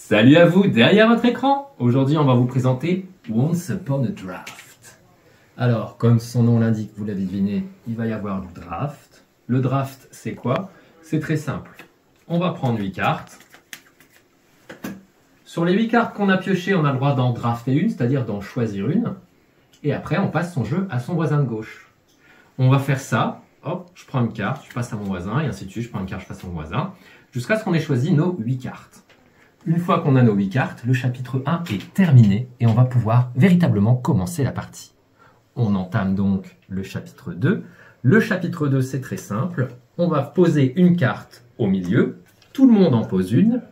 Salut à vous derrière votre écran. Aujourd'hui, on va vous présenter Once Upon a Draft. Alors, comme son nom l'indique, vous l'avez deviné, il va y avoir du draft. Le draft, c'est quoi? C'est très simple. On va prendre 8 cartes. Sur les 8 cartes qu'on a piochées, on a le droit d'en drafter une, c'est-à-dire d'en choisir une. Et après, on passe son jeu à son voisin de gauche. On va faire ça. Hop, je prends une carte, je passe à mon voisin, et ainsi de suite. Je prends une carte, je passe à mon voisin, jusqu'à ce qu'on ait choisi nos 8 cartes. Une fois qu'on a nos 8 cartes, le chapitre 1 est terminé et on va pouvoir véritablement commencer la partie. On entame donc le chapitre 2. Le chapitre 2, c'est très simple. On va poser une carte au milieu, tout le monde en pose une,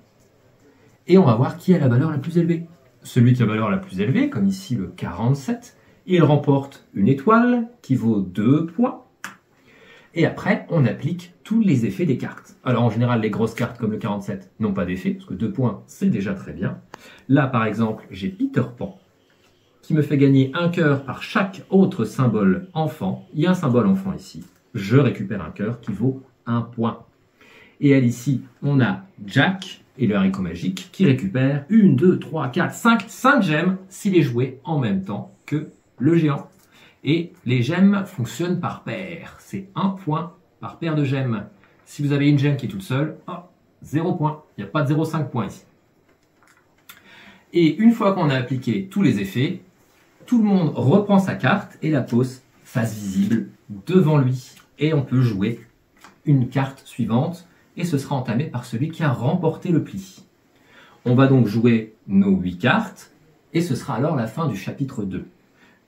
et on va voir qui a la valeur la plus élevée. Celui qui a la valeur la plus élevée, comme ici le 47, il remporte une étoile qui vaut 2 points. Et après, on applique tous les effets des cartes. Alors en général, les grosses cartes comme le 47 n'ont pas d'effet, parce que 2 points, c'est déjà très bien. Là, par exemple, j'ai Peter Pan, qui me fait gagner un cœur par chaque autre symbole enfant. Il y a un symbole enfant ici. Je récupère un cœur qui vaut 1 point. Et elle ici, on a Jack et le haricot magique qui récupère 1, 2, 3, 4, 5 gemmes s'il est joué en même temps que le géant. Et les gemmes fonctionnent par paire. C'est 1 point par paire de gemmes. Si vous avez une gemme qui est toute seule, 0 point. Il n'y a pas de 0,5 points ici. Et une fois qu'on a appliqué tous les effets, tout le monde reprend sa carte et la pose face visible devant lui. Et on peut jouer une carte suivante et ce sera entamé par celui qui a remporté le pli. On va donc jouer nos 8 cartes et ce sera alors la fin du chapitre 2.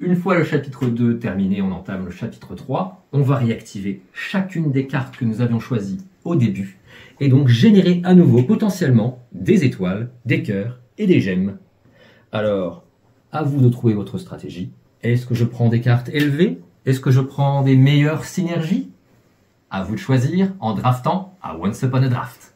Une fois le chapitre 2 terminé, on entame le chapitre 3. On va réactiver chacune des cartes que nous avions choisies au début et donc générer à nouveau potentiellement des étoiles, des cœurs et des gemmes. Alors, à vous de trouver votre stratégie. Est-ce que je prends des cartes élevées? Est-ce que je prends des meilleures synergies? À vous de choisir en draftant à Once Upon a Draft.